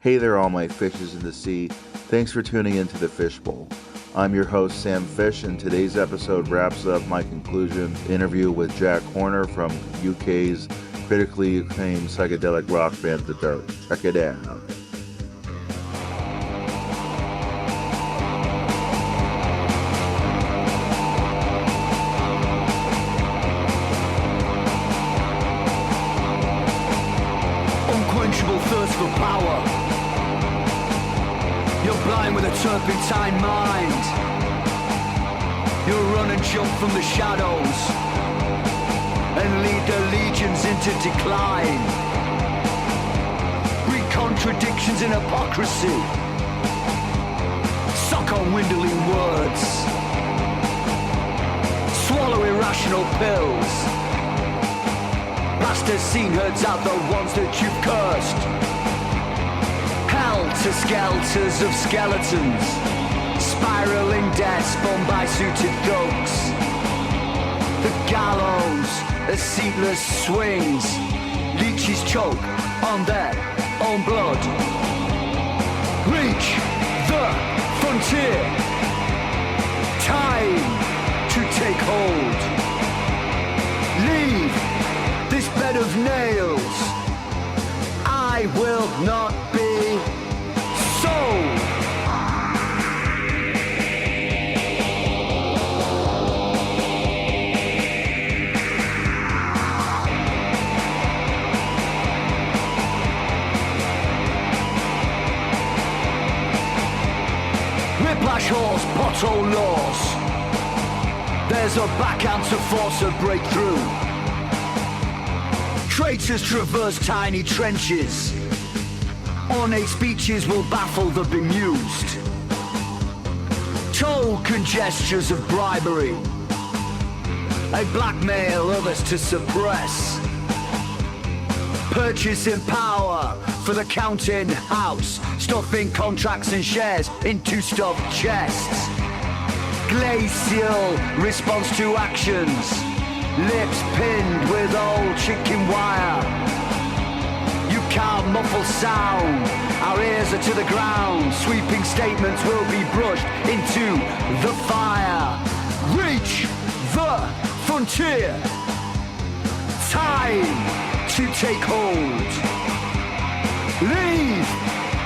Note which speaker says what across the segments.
Speaker 1: Hey there, all my fishes in the sea. Thanks for tuning in to the Fishbowl. I'm your host, Sam Fish, and today's episode wraps up my conclusion interview with Jack Horner from UK's critically acclaimed psychedelic rock band, The Dirt. Check it out.
Speaker 2: Unquenchable thirst for power. You're blind with a turpentine mind. You'll run and jump from the shadows and lead the legions into decline. Breed contradictions and hypocrisy. Suck on windling words. Swallow irrational pills. Plasticine herds out the ones that you've cursed. Helter-skelters of skeletons, spiraling death spun by suited thugs. The gallows, a seatless swings, leeches choke on their own blood. Reach the frontier, time to take hold. Leave this bed of nails, I will not be sold. Whiplash horse, pothole laws. There's a backhand to force a breakthrough. Traitors traverse tiny trenches. Ornate speeches will baffle the bemused. Token gestures of bribery. They blackmail others to suppress. Purchasing power for the counting house. Stuffing contracts and shares into stuffed chests. Glacial response to actions. Lips pinned with old chicken wire. You can't muffle sound. Our ears are to the ground. Sweeping statements will be brushed into the fire. Reach the frontier. Time to take hold. Leave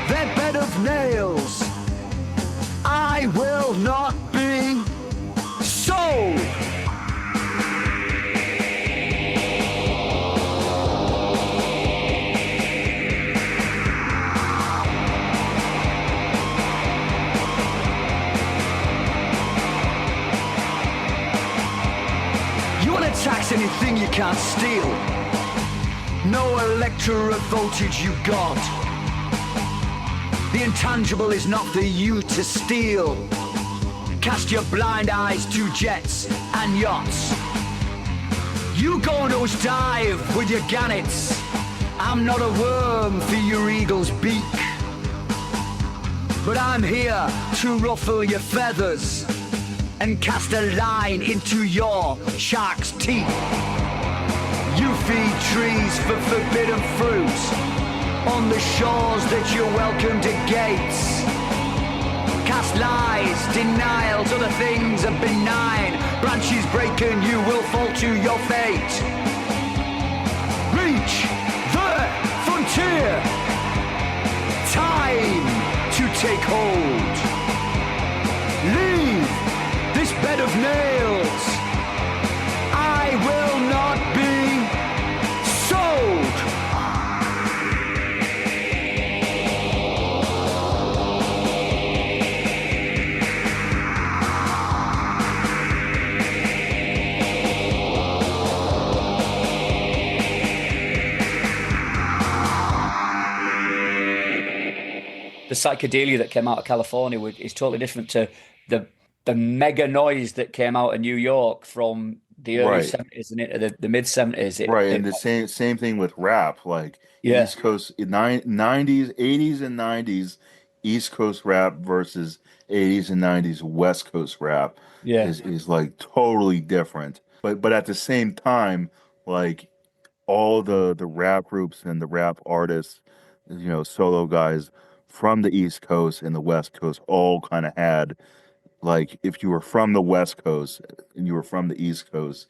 Speaker 2: their bed of nails. I will not be sold. Tax anything you can't steal. No electorate voltage you got. The intangible is not for you to steal. Cast your blind eyes to jets and yachts. You go and dive with your gannets. I'm not a worm for your eagle's beak. But I'm here to ruffle your feathers and cast a line into your shark's teeth. You feed trees for forbidden fruit on the shores that you're welcome to gates. Cast lies, denials, other things are benign. Branches break and you will fall to your fate. Reach the frontier. Time to take hold. Leave this bed of nails. I will not be sold.
Speaker 3: The psychedelia that came out of California is totally different to the mega noise that came out of New York from the early
Speaker 1: Right.
Speaker 3: 70s and into the mid 70s.
Speaker 1: Right, and the same thing with rap, like
Speaker 3: Yeah,
Speaker 1: East Coast 90s, 80s and 90s East Coast rap versus 80s and 90s West Coast rap
Speaker 3: yeah,
Speaker 1: is like totally different. But at the same time, like all the rap groups and the rap artists solo guys from the East Coast and the West Coast all kind of had, like, if you were from the West Coast and you were from the East Coast,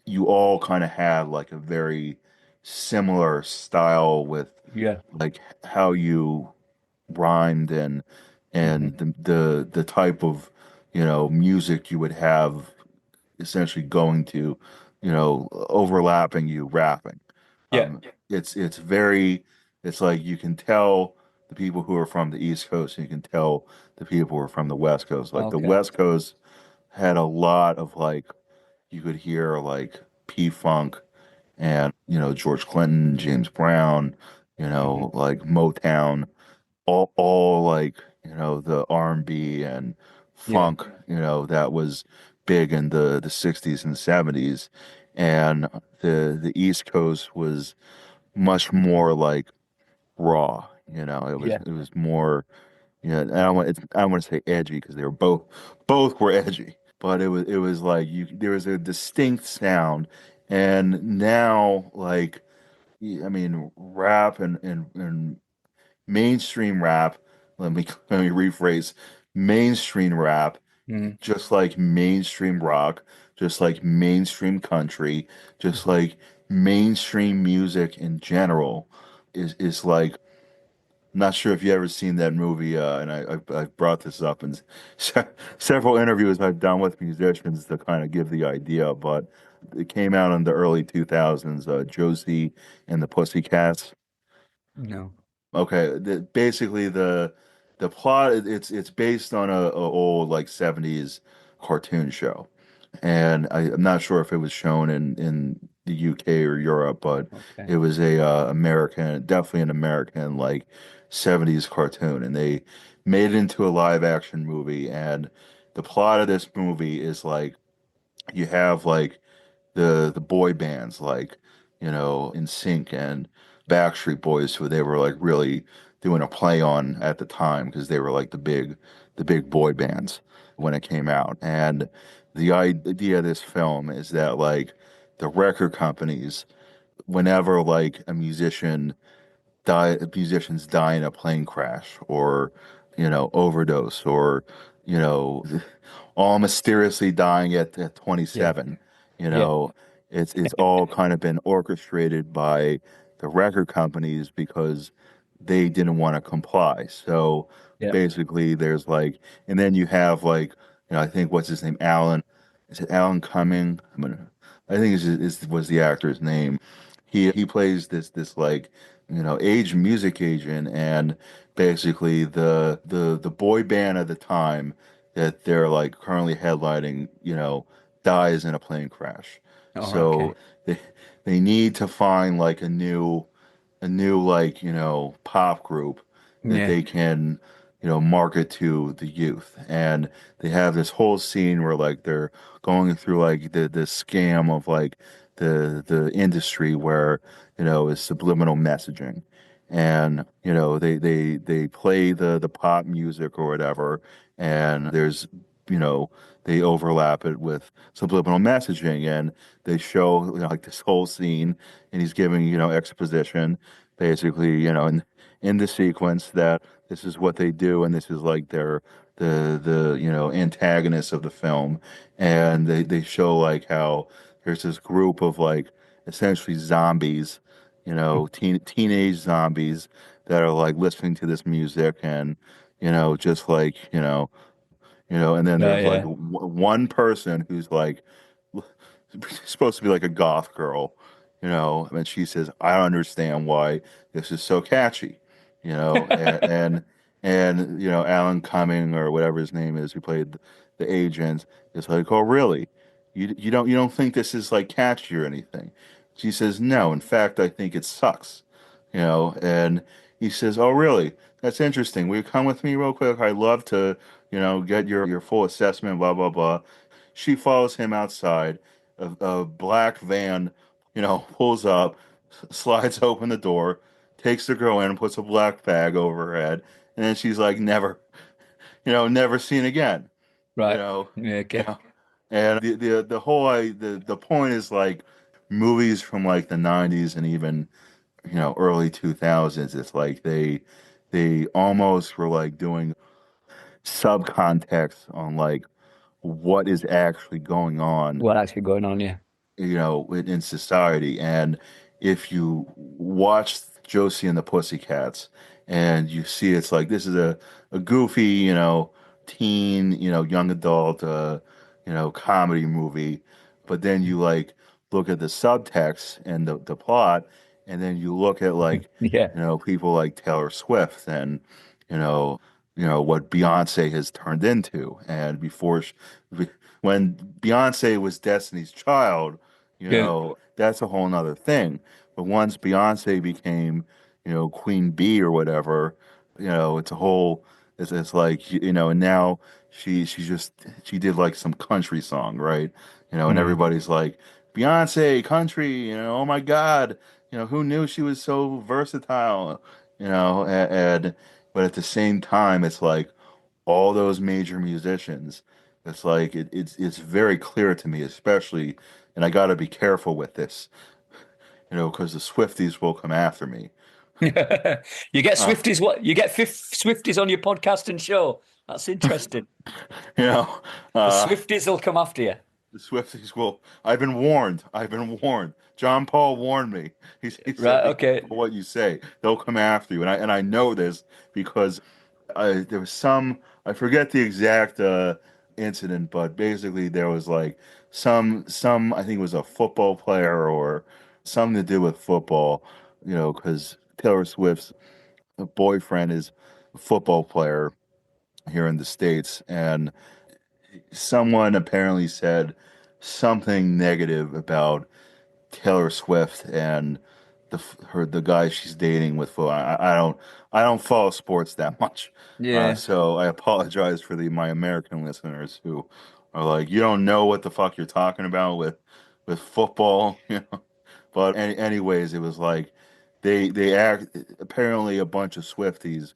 Speaker 1: you all kind of had like a very similar style with
Speaker 3: Yeah.
Speaker 1: like how you rhymed
Speaker 3: Hmm.
Speaker 1: and the type of music you would have essentially going to overlapping you rapping.
Speaker 3: Yeah.
Speaker 1: It's very, it's like you can tell the people who are from the East Coast and you can tell the people who are from the West Coast. Like the
Speaker 3: Okay.
Speaker 1: West Coast had a lot of like, you could hear like P-Funk and George Clinton, James Brown,
Speaker 3: Hmm.
Speaker 1: like Motown, all like the R&B and
Speaker 3: Yeah.
Speaker 1: funk, that was big in the 60s and 70s, and the East Coast was much more like raw.
Speaker 3: Yeah.
Speaker 1: It was more, I don't want to say edgy because they were both were edgy, but it was like there was a distinct sound. And now, like, I mean, rap and mainstream rap, let me rephrase, mainstream rap,
Speaker 3: Mm.
Speaker 1: just like mainstream rock, just like mainstream country, just like mainstream music in general is like, not sure if you ever seen that movie, and I've brought this up in several interviews I've done with musicians to kind of give the idea, but it came out in the early 2000s, Josie and the Pussycats.
Speaker 3: No.
Speaker 1: Okay, basically the plot, it's based on a old like 70s cartoon show, and I'm not sure if it was shown in the UK or Europe, but
Speaker 3: Okay.
Speaker 1: it was a American, definitely an American like 70s cartoon, and they made it into a live action movie. And the plot of this movie is like, you have like the boy bands like NSYNC and Backstreet Boys, who they were like really doing a play on at the time because they were like the big boy bands when it came out. And the idea of this film is that like the record companies, whenever like musicians die in a plane crash or overdose or you know all mysteriously dying at
Speaker 3: Yeah.
Speaker 1: 27. you
Speaker 3: Yeah.
Speaker 1: know it's all kind of been orchestrated by the record companies because they didn't want to comply. So
Speaker 3: Yeah.
Speaker 1: basically there's like, and then you have like, I think, what's his name, Alan, is it Alan Cumming? I think was the actor's name. He plays this like age music agent, and basically the boy band at the time that they're like currently headlining dies in a plane crash.
Speaker 3: Oh,
Speaker 1: So
Speaker 3: okay.
Speaker 1: they they need to find like a new like pop group that
Speaker 3: Yeah.
Speaker 1: they can market to the youth. And they have this whole scene where like they're going through like the scam of like the industry where is subliminal messaging. And they play the pop music or whatever, and there's you know they overlap it with subliminal messaging, and they show like this whole scene, and he's giving exposition basically, in the sequence, that this is what they do, and this is like the antagonists of the film. And they show like how there's this group of like essentially zombies, teenage zombies that are like listening to this music, and just like and then
Speaker 3: Yeah.
Speaker 1: there's like
Speaker 3: Yeah.
Speaker 1: one person who's like supposed to be like a goth girl, and she says, "I don't understand why this is so catchy," and Alan Cumming or whatever his name is, who played the agent, is like, "Oh, really? You don't think this is like catchy or anything?" She says, "No, in fact, I think it sucks," and he says, "Oh, really? That's interesting. Will you come with me real quick? I'd love to, get your full assessment, blah, blah, blah." She follows him outside. A black van, pulls up, slides open the door, takes the girl in, puts a black bag over her head, and then she's like, never, never seen again. you
Speaker 3: Right.
Speaker 1: know,
Speaker 3: Yeah.
Speaker 1: you
Speaker 3: Okay.
Speaker 1: know. And the whole the point is like movies from like the 90s and even early 2000s. It's like they almost were like doing subcontext on like what is actually going on,
Speaker 3: What actually going on? Yeah.
Speaker 1: in society. And if you watch Josie and the Pussycats and you see it's like this is a goofy, teen, young adult, comedy movie, but then you like look at the subtext and the plot, and then you look at like,
Speaker 3: Yeah.
Speaker 1: people like Taylor Swift and, you know, what Beyonce has turned into. And when Beyonce was Destiny's Child,
Speaker 3: Yeah.
Speaker 1: that's a whole nother thing. But once Beyonce became, Queen Bee or whatever, it's a whole, it's like, and now she did like some country song, right? And
Speaker 3: Mm.
Speaker 1: everybody's like, Beyonce, country, oh my God, who knew she was so versatile, but at the same time, it's like all those major musicians. It's like it's very clear to me, especially, and I got to be careful with this, because the Swifties will come after me.
Speaker 3: You get
Speaker 1: Uh,
Speaker 3: Swifties. What you get? Swifties on your podcast and show. That's interesting.
Speaker 1: you know,
Speaker 3: The
Speaker 1: uh,
Speaker 3: Swifties will come after you.
Speaker 1: the Swifties will. I've been warned. I've been warned. John Paul warned me. He said,
Speaker 3: Right.
Speaker 1: "Be
Speaker 3: Okay.
Speaker 1: careful what you say. They'll come after you." And I know this because there was some. I forget the exact incident, but basically there was like some. I think it was a football player or something to do with football. Because Taylor Swift's boyfriend is a football player here in the States, and someone apparently said something negative about Taylor Swift and the guy she's dating with. I don't follow sports that much,
Speaker 3: Yeah.
Speaker 1: so I apologize for my American listeners who are like, you don't know what the fuck you're talking about with football, But anyways, it was like they act apparently a bunch of Swifties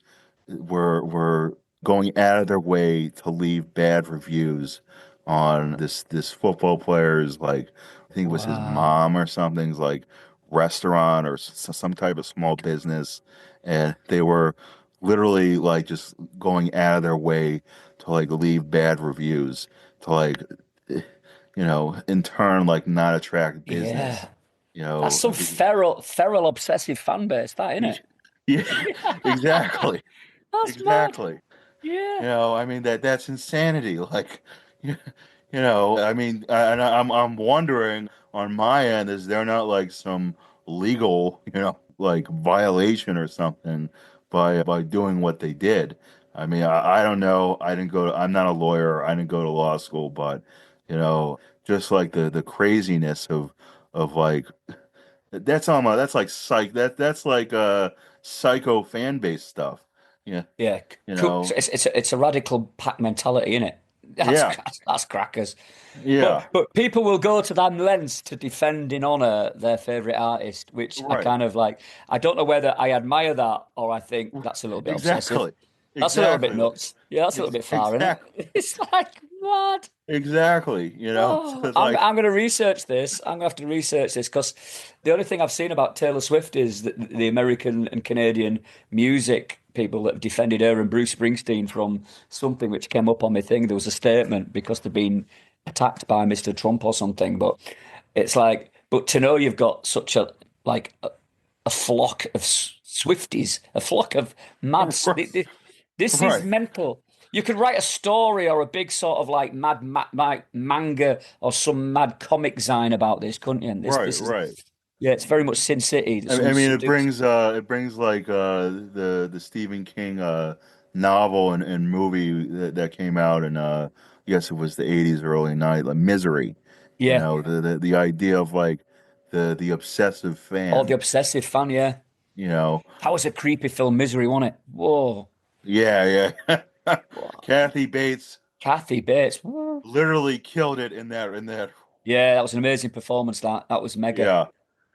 Speaker 1: were going out of their way to leave bad reviews on this football player's, like, I think it was his
Speaker 3: Wow.
Speaker 1: mom or something's like restaurant or some type of small business, and they were literally like just going out of their way to like leave bad reviews to like in turn like not attract business.
Speaker 3: Yeah.
Speaker 1: You
Speaker 3: That's
Speaker 1: know,
Speaker 3: some feral obsessive fan base, that, isn't it?
Speaker 1: yeah, exactly,
Speaker 3: That's mad.
Speaker 1: exactly.
Speaker 3: Yeah.
Speaker 1: I mean that's insanity. Like, you, I mean, I'm wondering on my end, is there not like some legal, like violation or something by doing what they did? I mean, I don't know. I'm not a lawyer. I didn't go to law school, but just like the craziness of like that's like that's like psycho fan base stuff. Yeah,
Speaker 3: Yeah.
Speaker 1: you
Speaker 3: Cool.
Speaker 1: know.
Speaker 3: It's a radical pack mentality, isn't it? That's
Speaker 1: Yeah,
Speaker 3: that's crackers.
Speaker 1: yeah,
Speaker 3: But people will go to that lengths to defend in honor their favorite artist, which I
Speaker 1: right.
Speaker 3: kind of like. I don't know whether I admire that or I think that's a little bit obsessive.
Speaker 1: Exactly.
Speaker 3: That's a little bit
Speaker 1: Exactly.
Speaker 3: nuts. Yeah, that's a little bit far, isn't
Speaker 1: Exactly.
Speaker 3: it? It's like what?
Speaker 1: Exactly. So
Speaker 3: Oh,
Speaker 1: it's
Speaker 3: I'm
Speaker 1: like,
Speaker 3: I'm going to research this. I'm going to have to research this because the only thing I've seen about Taylor Swift is that the American and Canadian music people that have defended her and Bruce Springsteen from something which came up on my thing. There was a statement because they've been attacked by Mr. Trump or something. But it's like, but to know you've got such a flock of Swifties, a flock of mads. This is
Speaker 1: right,
Speaker 3: mental. You could write a story or a big sort of like manga or some mad comic zine about this, couldn't you? And
Speaker 1: right,
Speaker 3: this is
Speaker 1: right.
Speaker 3: yeah, it's very much Sin City.
Speaker 1: I mean,
Speaker 3: Some
Speaker 1: it
Speaker 3: dudes.
Speaker 1: brings like the Stephen King novel and movie that came out in I guess it was the 80s, early 90s, like Misery.
Speaker 3: Yeah,
Speaker 1: The idea of like the obsessive
Speaker 3: all the
Speaker 1: fan.
Speaker 3: obsessive fan. Yeah,
Speaker 1: You know,
Speaker 3: that was a creepy film, Misery, wasn't it? Whoa,
Speaker 1: yeah, yeah.
Speaker 3: wow.
Speaker 1: Kathy Bates
Speaker 3: Kathy Bates. Whoa.
Speaker 1: literally killed it in that.
Speaker 3: Yeah, that was an amazing performance. That was mega.
Speaker 1: Yeah.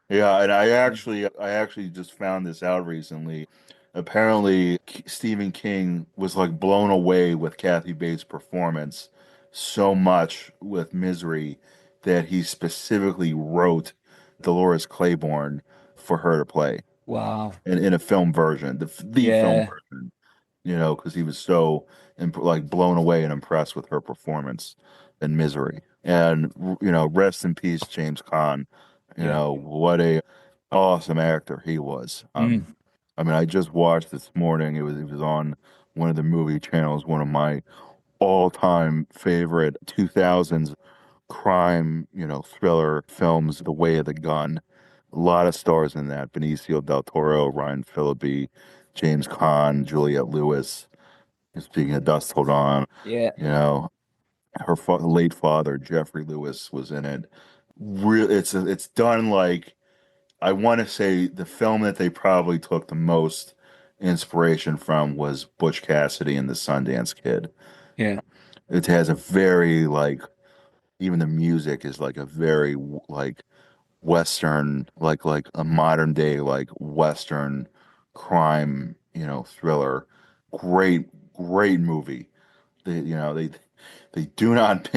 Speaker 1: Yeah, and I actually just found this out recently. Apparently, Stephen King was like blown away with Kathy Bates' performance so much with Misery that he specifically wrote Dolores Claiborne for her to play.
Speaker 3: Wow.
Speaker 1: in a film version, the film
Speaker 3: Yeah.
Speaker 1: version, because he was so like blown away and impressed with her performance in Misery. And rest in peace, James Caan.
Speaker 3: Yeah.
Speaker 1: What a awesome actor he was.
Speaker 3: Mm.
Speaker 1: I mean, I just watched this morning. It was on one of the movie channels, one of my all-time favorite 2000s crime, thriller films, The Way of the Gun. A lot of stars in that. Benicio del Toro, Ryan Phillippe, James Caan, Juliette Lewis. Speaking of Dust Till Dawn,
Speaker 3: Yeah.
Speaker 1: you know, her late father, Jeffrey Lewis, was in it. It's done like, I want to say the film that they probably took the most inspiration from was Butch Cassidy and the Sundance Kid.
Speaker 3: Yeah.
Speaker 1: It has a very like, even the music is like a very like Western, like a modern day like Western crime, thriller. Great, great movie. They do not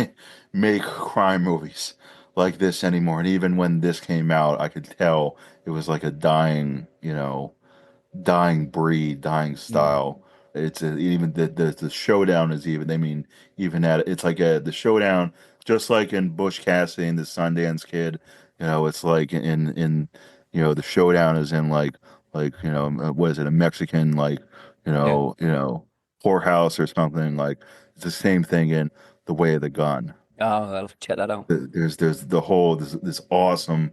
Speaker 1: make crime movies like this anymore. And even when this came out, I could tell it was like a dying breed, dying
Speaker 3: Mm.
Speaker 1: style. Even the showdown is even. I mean, even at it's like the showdown, just like in Bush Cassidy and the Sundance Kid. It's like the showdown is in like what is it, a Mexican like
Speaker 3: Yeah.
Speaker 1: whorehouse or something like. It's the same thing in The Way of the Gun.
Speaker 3: Oh, I'll check that out.
Speaker 1: There's the whole this awesome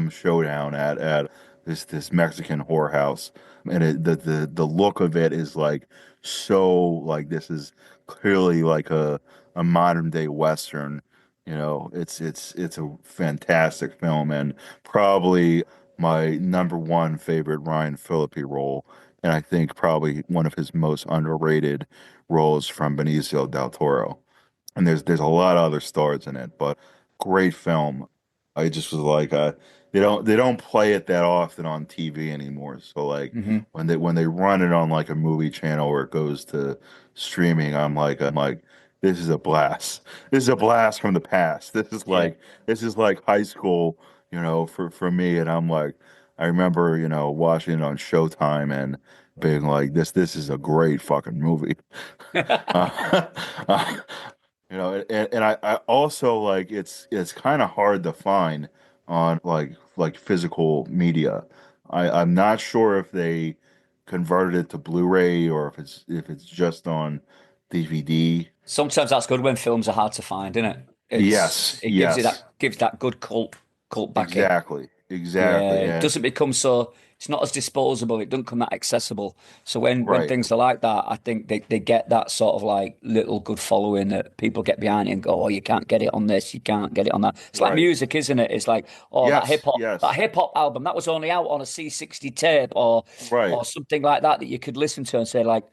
Speaker 1: showdown at this Mexican whorehouse, and the look of it is like, so like, this is clearly like a modern day Western. It's a fantastic film, and probably my number one favorite Ryan Phillippe role, and I think probably one of his most underrated roles from Benicio del Toro. And there's a lot of other stars in it, but great film. I just was like, they don't play it that often on TV anymore. So like,
Speaker 3: Hmm.
Speaker 1: when they run it on like a movie channel or it goes to streaming, I'm like, this is a blast. This is a blast from the past.
Speaker 3: Yeah.
Speaker 1: This is like high school, for me. And I'm like, I remember, watching it on Showtime and being like, this is a great fucking movie. Uh, and I also like, it's kind of hard to find on like physical media. I'm not sure if they converted it to Blu-ray or if it's just on DVD.
Speaker 3: Sometimes that's good when films are hard to find, isn't it?
Speaker 1: Yes,
Speaker 3: It
Speaker 1: yes,
Speaker 3: gives that good cult backing.
Speaker 1: exactly,
Speaker 3: Yeah, it
Speaker 1: and
Speaker 3: doesn't become so. It's not as disposable. It doesn't come that accessible. So when
Speaker 1: right,
Speaker 3: things are like that, I think they get that sort of like little good following that people get behind it and go, oh, you can't get it on this, you can't get it on that. It's like
Speaker 1: right,
Speaker 3: music, isn't it? It's like, oh,
Speaker 1: yes,
Speaker 3: that
Speaker 1: yes,
Speaker 3: hip hop album that was only out on a C60 tape
Speaker 1: right,
Speaker 3: or something like that that you could listen to and say like,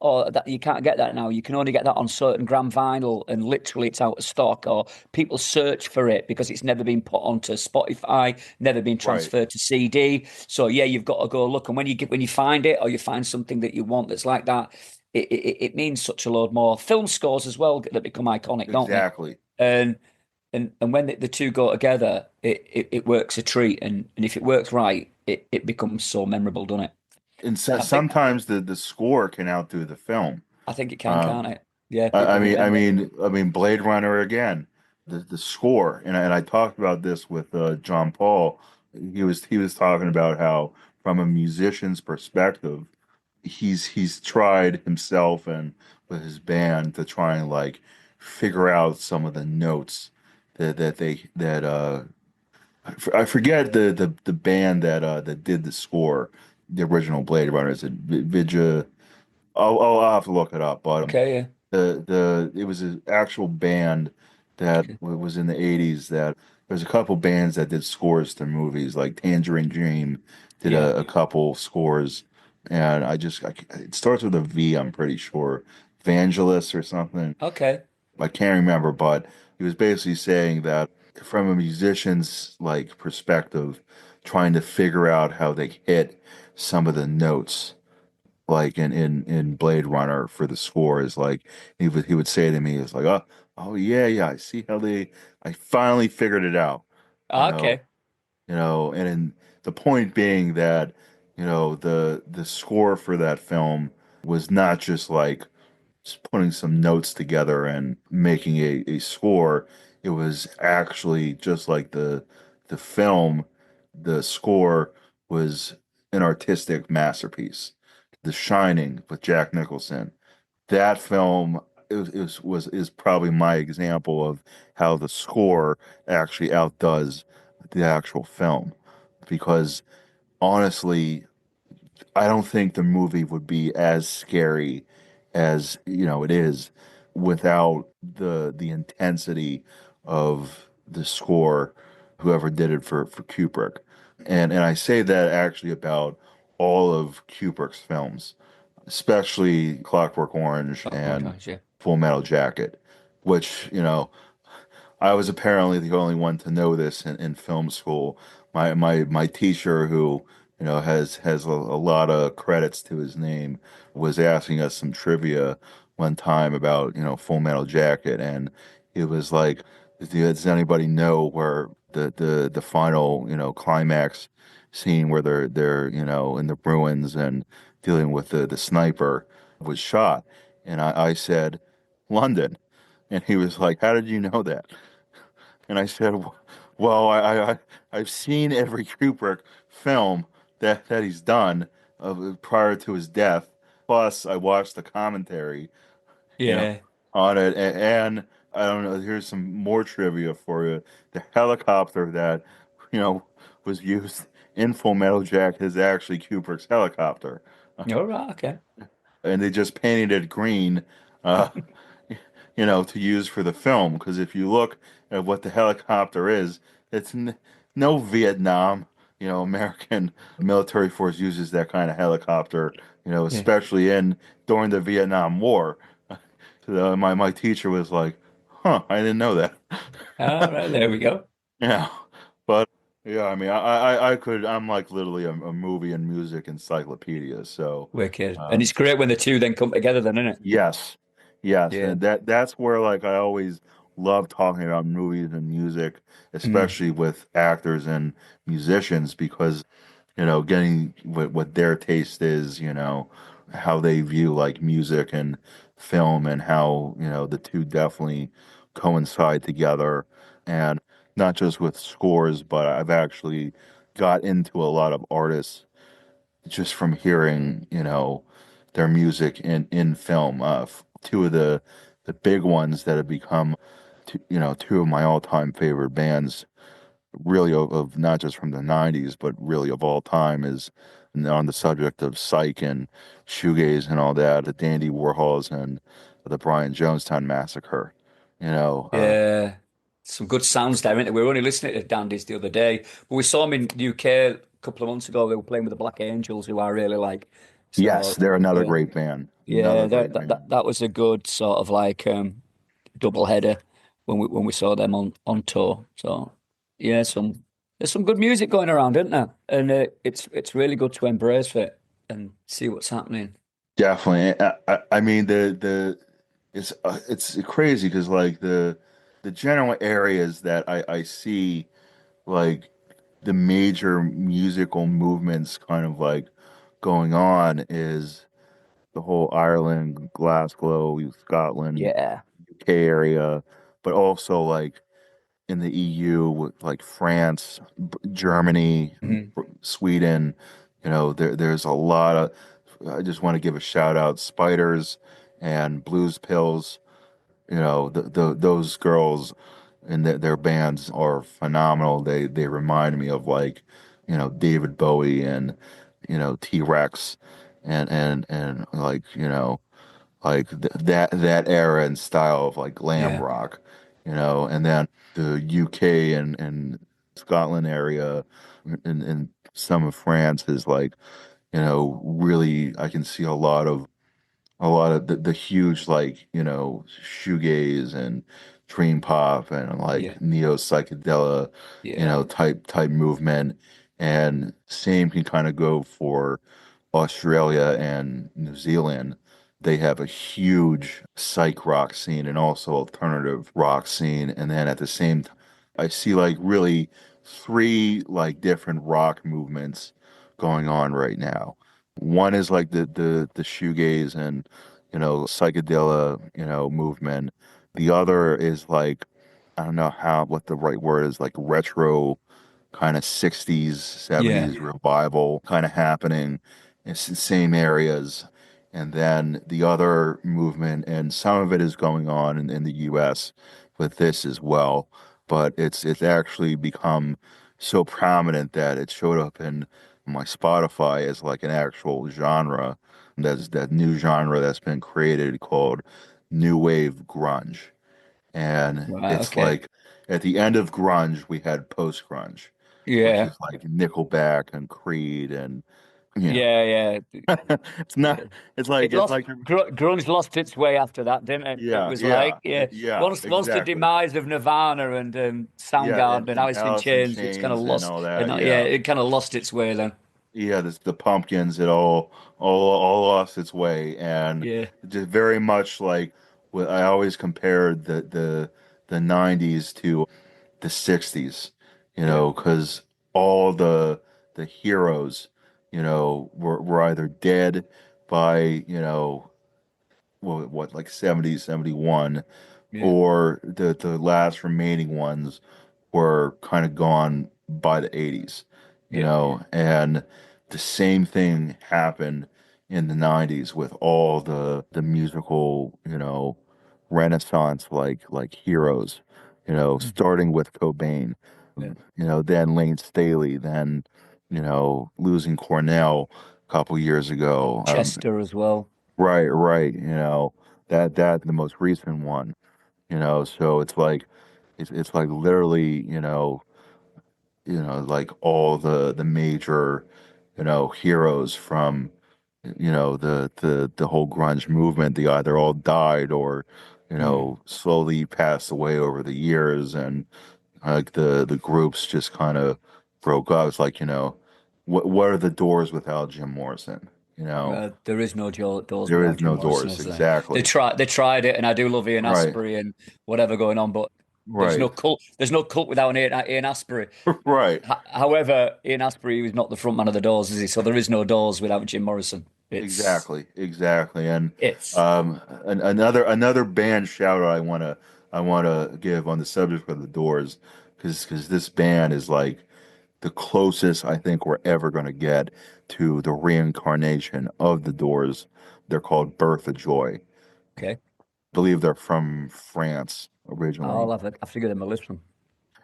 Speaker 3: oh, that you can't get that now. You can only get that on certain gram vinyl, and literally it's out of stock. Or people search for it because it's never been put onto Spotify, never been
Speaker 1: right.
Speaker 3: transferred to CD. So yeah, you've got to go look. And when you find it, or you find something that you want that's like that, it means such a load more. Film scores as well that become iconic, don't they?
Speaker 1: Exactly.
Speaker 3: And and when the two go together, it works a treat. And if it works right, it becomes so memorable, doesn't it?
Speaker 1: And
Speaker 3: And
Speaker 1: sometimes the score can outdo the film.
Speaker 3: I think it can,
Speaker 1: Um,
Speaker 3: can't it? Yeah,
Speaker 1: I
Speaker 3: people
Speaker 1: mean, I
Speaker 3: remember.
Speaker 1: mean, I mean, Blade Runner again, the score, and I talked about this with John Paul. He was talking about how, from a musician's perspective, he's tried himself and with his band to try and like figure out some of the notes that I forget the band that did the score, the original Blade Runner. Is it Vidya? I'll have to look it up, but
Speaker 3: Okay, yeah.
Speaker 1: it was an actual band that was in the 80s. That there's a couple bands that did scores to movies, like Tangerine Dream did
Speaker 3: Yeah.
Speaker 1: a couple scores, and it starts with a V, I'm pretty sure, Vangelis or something.
Speaker 3: Okay.
Speaker 1: I can't remember, but he was basically saying that from a musician's like perspective, trying to figure out how they hit some of the notes like in Blade Runner for the score is like, he would say to me, it's like, oh yeah, I see how I finally figured it out, you know
Speaker 3: Okay.
Speaker 1: and the point being that, the score for that film was not just like just putting some notes together and making a score. It was actually just like the film, the score was an artistic masterpiece. The Shining with Jack Nicholson. That film is probably my example of how the score actually outdoes the actual film. Because honestly, I don't think the movie would be as scary as, it is without the intensity of the score, whoever did it for Kubrick. And I say that actually about all of Kubrick's films, especially Clockwork Orange
Speaker 3: Oh,
Speaker 1: and
Speaker 3: gosh, yeah.
Speaker 1: Full Metal Jacket, which, I was apparently the only one to know this in film school. My teacher, who has a lot of credits to his name, was asking us some trivia one time about Full Metal Jacket, and it was like, does anybody know where the final climax scene where they're in the ruins and dealing with the sniper was shot? And I said London. And he was like, "How did you know that?" And I said, "Well, I've seen every Kubrick film that he's done prior to his death. Plus, I watched the commentary, you know,
Speaker 3: Yeah.
Speaker 1: on it. And I don't know. Here's some more trivia for you. The helicopter that you know was used in Full Metal Jacket is actually Kubrick's helicopter,
Speaker 3: All right, okay.
Speaker 1: and they just painted it green." Uh, to use for the film. Because if you look at what the helicopter is, it's no Vietnam, American military force uses that kind of helicopter,
Speaker 3: Yeah.
Speaker 1: especially in during the Vietnam War. So, my teacher was like, "Huh, I didn't know that."
Speaker 3: All right, there we go.
Speaker 1: Yeah, but yeah, I mean, I'm like literally a movie and music encyclopedia. So,
Speaker 3: Wicked. And
Speaker 1: um,
Speaker 3: it's great when the two then come together then, isn't it?
Speaker 1: yes, yes,
Speaker 3: Yeah.
Speaker 1: and that's where like I always love talking about movies and music,
Speaker 3: Mm.
Speaker 1: especially with actors and musicians, because getting what their taste is, how they view like music and film, and how the two definitely coincide together, and not just with scores, but I've actually got into a lot of artists just from hearing, their music in film. Two of the big ones that have become, two of my all-time favorite bands, really of not just from the '90s, but really of all time, is on the subject of psych and shoegaze and all that, the Dandy Warhols and the Brian Jonestown Massacre. You know, uh,
Speaker 3: Yeah. Some good sounds there, isn't it? We were only listening to Dandies the other day, but we saw them in the UK a couple of months ago. They were playing with the Black Angels, who I really like.
Speaker 1: yes,
Speaker 3: So
Speaker 1: they're another
Speaker 3: yeah,
Speaker 1: great band. Another
Speaker 3: yeah,
Speaker 1: great band.
Speaker 3: that was a good sort of like double header when we saw them on tour. So yeah, there's some good music going around, isn't there? And it's really good to embrace it and see what's happening.
Speaker 1: Definitely. I mean it's crazy because like the general areas that I see like the major musical movements kind of like going on is the whole Ireland, Glasgow, Scotland,
Speaker 3: Yeah.
Speaker 1: UK area, but also like in the EU with like France, Germany,
Speaker 3: Mhm.
Speaker 1: Sweden. There's a lot of. I just want to give a shout out Spiders and Blues Pills. Those girls and their bands are phenomenal. They remind me of like David Bowie and T-Rex and like that era and style of like glam
Speaker 3: Yeah.
Speaker 1: rock, and then the UK and Scotland area and some of France is like, really I can see a lot of the huge like, shoegaze and dream pop and
Speaker 3: Yeah.
Speaker 1: like neo psychedelic,
Speaker 3: Yeah.
Speaker 1: type movement. And same can kind of go for Australia and New Zealand. They have a huge psych rock scene and also alternative rock scene. And then at the same time, I see like really three like different rock movements going on right now. One is like the shoegaze and psychedelia movement. The other is like I don't know how what the right word is, like retro kind of 60s,
Speaker 3: Yeah.
Speaker 1: 70s revival kind of happening in the same areas. And then the other movement, and some of it is going on in the US with this as well, but it's actually become so prominent that it showed up in my Spotify as like an actual genre. That's that new genre that's been created called New Wave Grunge. And
Speaker 3: Right.
Speaker 1: it's
Speaker 3: Okay.
Speaker 1: like at the end of grunge, we had post grunge, which
Speaker 3: Yeah.
Speaker 1: is like Nickelback and Creed and you know,
Speaker 3: Yeah.
Speaker 1: it's not.
Speaker 3: Yeah.
Speaker 1: It's like
Speaker 3: It lost grunge lost its way after that, didn't it? It
Speaker 1: yeah,
Speaker 3: was like,
Speaker 1: yeah,
Speaker 3: yeah,
Speaker 1: yeah,
Speaker 3: once the
Speaker 1: exactly.
Speaker 3: demise of Nirvana and
Speaker 1: Yeah,
Speaker 3: Soundgarden and
Speaker 1: and
Speaker 3: Alice in
Speaker 1: Alice in
Speaker 3: Chains, it's kind of
Speaker 1: Chains and
Speaker 3: lost,
Speaker 1: all
Speaker 3: and
Speaker 1: that.
Speaker 3: yeah,
Speaker 1: Yeah,
Speaker 3: it kind of lost its way then.
Speaker 1: yeah. The Pumpkins, it all lost its way, and
Speaker 3: Yeah,
Speaker 1: just very much like what I always compared the '90s to the '60s,
Speaker 3: yeah,
Speaker 1: because all the heroes, were either dead by, what like 70, 71,
Speaker 3: yeah,
Speaker 1: or the last remaining ones were kind of gone by the 80s,
Speaker 3: yeah.
Speaker 1: and the same thing happened in the 90s with all the musical, renaissance like heroes,
Speaker 3: Mm.
Speaker 1: starting with Cobain,
Speaker 3: Yeah.
Speaker 1: then Lane Staley, then, losing Cornell a couple years ago.
Speaker 3: Chester as well.
Speaker 1: Right, that the most recent one, so it's like literally, like all the major, heroes from, the whole grunge movement. They either all died or,
Speaker 3: Mm.
Speaker 1: slowly passed away over the years, and like the groups just kind of broke up. It's like, what are the Doors without Jim Morrison? You know,
Speaker 3: There is no doors
Speaker 1: there
Speaker 3: without
Speaker 1: is
Speaker 3: Jim
Speaker 1: no
Speaker 3: Morrison,
Speaker 1: Doors,
Speaker 3: is there?
Speaker 1: exactly.
Speaker 3: They tried it, and I do love Ian
Speaker 1: Right,
Speaker 3: Astbury and whatever going on, but there's no
Speaker 1: right,
Speaker 3: cult. There's no cult without Ian Astbury.
Speaker 1: right.
Speaker 3: However, Ian Astbury was not the front man of the Doors, is he? So there is no Doors without Jim Morrison.
Speaker 1: Exactly. And
Speaker 3: It's
Speaker 1: another band shout out I wanna give on the subject of the Doors, because this band is like the closest I think we're ever gonna get to the reincarnation of the Doors. They're called Birth of Joy.
Speaker 3: okay.
Speaker 1: Believe they're from France originally.
Speaker 3: I figured them a listen.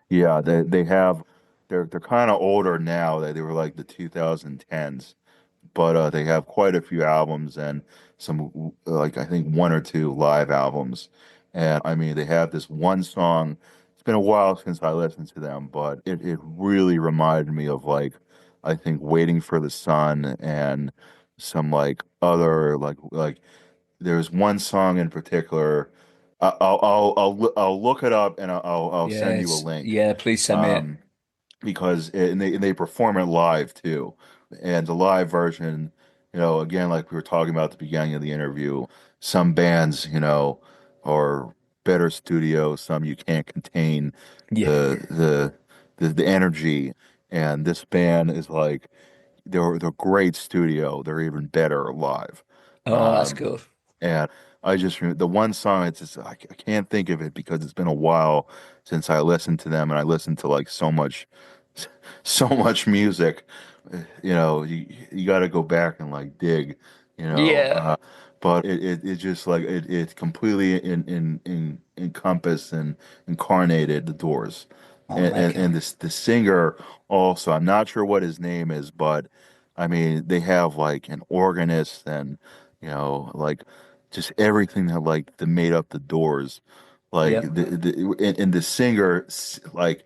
Speaker 1: Yeah, they have they're kind of older now. They were like the 2010s, but they have quite a few albums and some like I think one or two live albums. And I mean, they have this one song. It's been a while since I listened to them, but it really reminded me of like I think Waiting for the Sun and some like other like there's one song in particular. I'll look it up and I'll send you a
Speaker 3: Yes,
Speaker 1: link.
Speaker 3: yeah. Please send me it.
Speaker 1: Um, because and they perform it live too, and the live version, again, like we were talking about at the beginning of the interview, some bands, are better studio, some you can't contain
Speaker 3: Yeah.
Speaker 1: the energy, and this band is like they're great studio, they're even better live.
Speaker 3: Oh, that's
Speaker 1: Um,
Speaker 3: good.
Speaker 1: and I just the one song, it's just I can't think of it because it's been a while since I listened to them, and I listened to like so much music. You got to go back and like dig, you know.
Speaker 3: Yeah.
Speaker 1: But it just like it completely encompassed and incarnated the Doors,
Speaker 3: Oh,
Speaker 1: and this the singer also. I'm not sure what his name is, but I mean they have like an organist and like just everything that like that made up the Doors. Like
Speaker 3: yeah.
Speaker 1: and the singer, like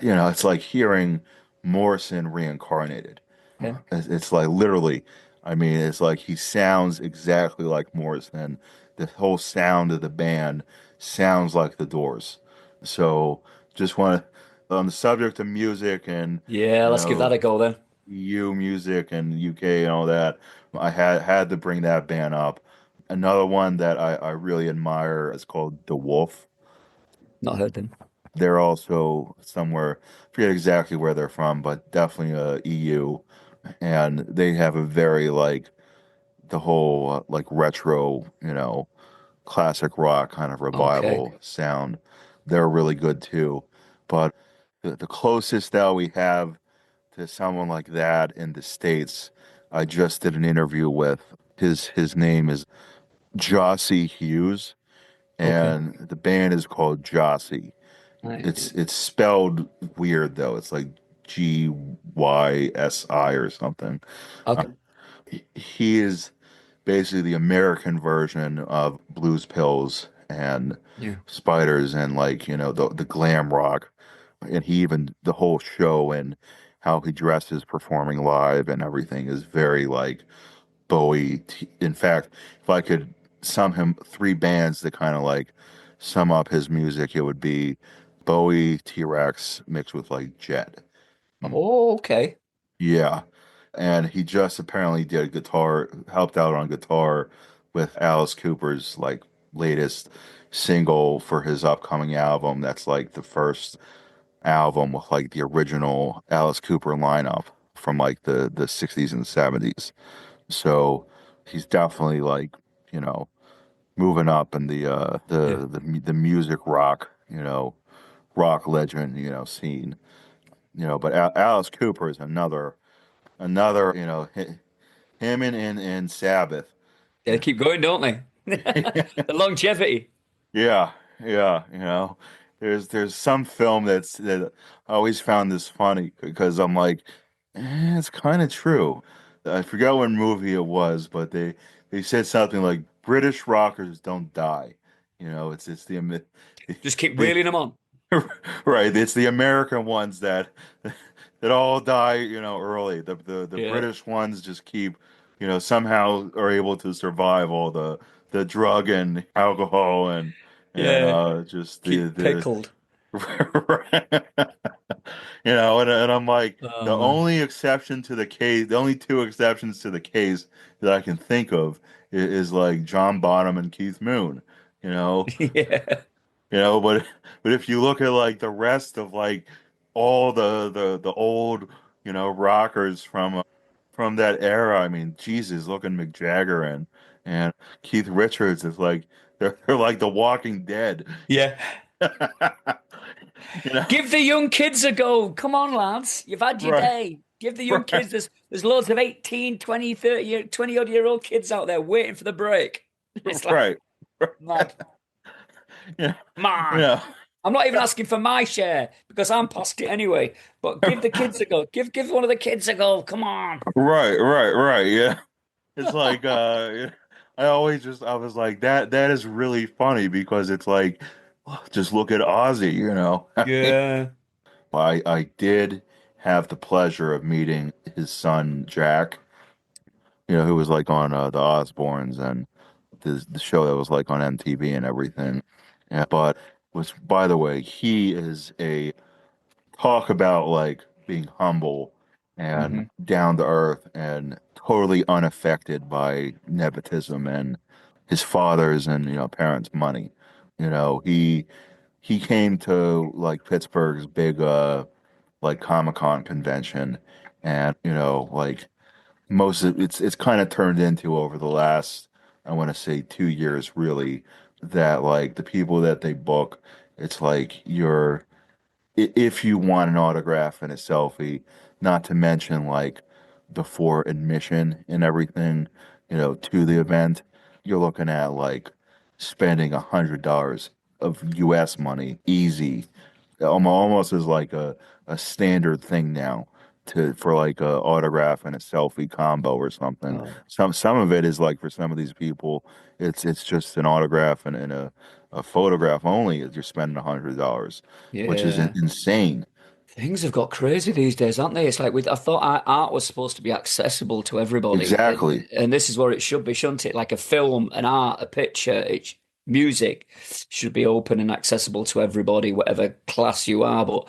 Speaker 1: it's like hearing Morrison reincarnated.
Speaker 3: Yeah.
Speaker 1: It's like literally, I mean, it's like he sounds exactly like Morrison. The whole sound of the band sounds like the Doors. So just want to, on the subject of music and
Speaker 3: Yeah.
Speaker 1: you
Speaker 3: Let's give that
Speaker 1: know
Speaker 3: a go then.
Speaker 1: EU music and UK and all that, I had to bring that band up. Another one that I really admire is called The Wolf.
Speaker 3: Not heard them.
Speaker 1: They're also somewhere, I forget exactly where they're from, but definitely EU. And they have a very like the whole like retro, classic rock kind of
Speaker 3: Okay.
Speaker 1: revival sound. They're really good too. But the closest that we have to someone like that in the States, I just did an interview with. His name is Jossie Hughes,
Speaker 3: Okay.
Speaker 1: and the band is called Jossie.
Speaker 3: Right.
Speaker 1: It's spelled weird though. It's like Gysi or something. Uh,
Speaker 3: Okay.
Speaker 1: he is basically the American version of Blues Pills and
Speaker 3: Yeah.
Speaker 1: Spiders and like, the glam rock. And he even the whole show and how he dresses performing live and everything is very like Bowie. In fact, if I could sum him three bands that kind of like sum up his music, it would be Bowie, T-Rex mixed with like Jet. Mm.
Speaker 3: Oh, okay.
Speaker 1: Yeah. And he just apparently did guitar, helped out on guitar with Alice Cooper's like latest single for his upcoming album. That's like the first album with like the original Alice Cooper lineup from like the 60s and 70s. So he's definitely like, you know, moving up in
Speaker 3: Yeah.
Speaker 1: the music rock, rock legend, scene. But Alice Cooper is another, him and Sabbath.
Speaker 3: They keep going, don't they? The longevity.
Speaker 1: Yeah, yeah, there's some film that I always found this funny because I'm like, it's kind of true. I forgot what movie it was, but they said something like British rockers don't die. It's
Speaker 3: Just keep
Speaker 1: the
Speaker 3: reeling them on.
Speaker 1: right. It's the American ones that all die, early. The
Speaker 3: Yeah.
Speaker 1: British ones just keep, somehow are able to survive all the drug and alcohol and
Speaker 3: Yeah.
Speaker 1: just
Speaker 3: Keep
Speaker 1: the
Speaker 3: pickled.
Speaker 1: and I'm like
Speaker 3: Oh
Speaker 1: the
Speaker 3: man.
Speaker 1: only exception to the case, the only two exceptions to the case that I can think of is like John Bonham and Keith Moon, you know.
Speaker 3: Yeah.
Speaker 1: But if you look at like the rest of like all the old, rockers from that era, I mean, Jesus, look at Mick Jagger and Keith Richards is like they're like the Walking Dead.
Speaker 3: Yeah.
Speaker 1: You know,
Speaker 3: Give the young kids a go. Come on, lads. You've had your
Speaker 1: right,
Speaker 3: day. Give the young
Speaker 1: right,
Speaker 3: kids. There's loads of 18, 20, 30, 20 odd year old kids out there waiting for the break. It's like,
Speaker 1: right.
Speaker 3: mad.
Speaker 1: Yeah,
Speaker 3: Come on.
Speaker 1: yeah,
Speaker 3: I'm not even asking for my share because I'm past it anyway. But give the kids a go. Give one of the kids a go. Come on.
Speaker 1: right. Yeah. It's like I was like that is really funny because it's like just look at Ozzy,
Speaker 3: Yeah.
Speaker 1: I did have the pleasure of meeting his son Jack, who was like on the Osbournes and the show that was like on MTV and everything. Yeah, but was by the way, he is a talk about like being humble and
Speaker 3: Hmm.
Speaker 1: down to earth and totally unaffected by nepotism and his father's and parents' money. He came to like Pittsburgh's big like Comic-Con convention and like most of it's kind of turned into over the last I want to say 2 years really that like the people that they book it's like if you want an autograph and a selfie, not to mention like before admission and everything, to the event, you're looking at like spending $100 of US money easy. Almost as like a standard thing now to for like a autograph and a selfie combo or something.
Speaker 3: Oh,
Speaker 1: Some of it is like for some of these people, it's just an autograph and a photograph only. You're spending $100, which is
Speaker 3: yeah.
Speaker 1: insane.
Speaker 3: Things have got crazy these days, aren't they? It's like I thought art was supposed to be accessible to everybody,
Speaker 1: Exactly.
Speaker 3: and this is where it should be, shouldn't it? Like a film, an art, a picture, music should be open and accessible to everybody, whatever class you are. But